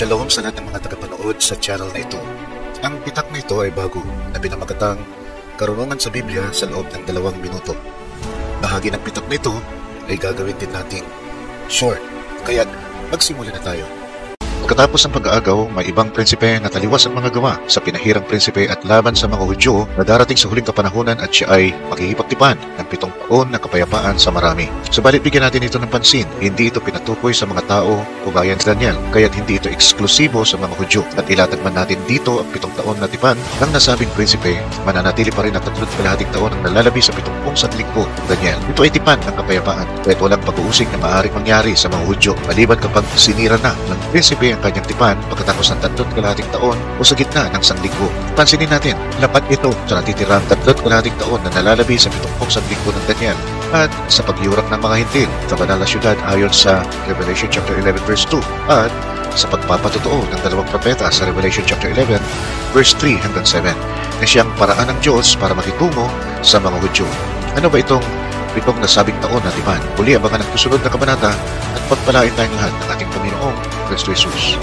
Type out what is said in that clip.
Shalom sa lahat ng mga tagapanood sa channel na ito. Ang pitak na ito ay bago na pinamagatang Karunungan sa Biblia sa loob ng 2 minuto. Bahagi ng pitak na ito ay gagawin din nating short, kaya magsimula na tayo. Pagkatapos ng pag-aagaw, may ibang prinsipe na taliwas ang mga gawa sa pinahirang prinsipe at laban sa mga Hudyo na darating sa huling kapanahunan at siya ay makikipagtipan ng 7 taon na kapayapaan sa marami. Subalit bigyan natin ito ng pansin, hindi ito pinatukoy sa mga tao o gaya ni Daniel, kaya't hindi ito eksklusibo sa mga Hudyo. At ilatag man natin dito ang 7 taon na tipan ng nasabing prinsipe, mananatili pa rin ang 3 taon ang nalalabi sa 70 sanlinggo ng Daniel. Ito ay tipan ng kapayapaan, kaya't walang pag-uusig na maaaring mangyari sa mga Hudyo, maliban kapag sinira na ng prinsipe ang kanyang tipan pagkatapos ng 3 taon o sa gitna ng sanlinggo. Pansinin natin, lapat ito sa natitirang 3 taon na nalalabi sa 70 sanlinggo ng Daniel at sa pagyurak ng mga hintil sa banal na syudad ayon sa Revelation chapter 11 verse 2 at sa pagpapatotoo ng 2 propeta sa Revelation chapter 11 verse 3 hanggang 7 na siyang paraan ng Diyos para makitungo sa mga Hudyo. Ano ba itong 7 nasabing taon na tipan? Muli abangan ang susunod na kabanata at pagpalain tayong lahat ng ating Panginoong Kristo Jesus.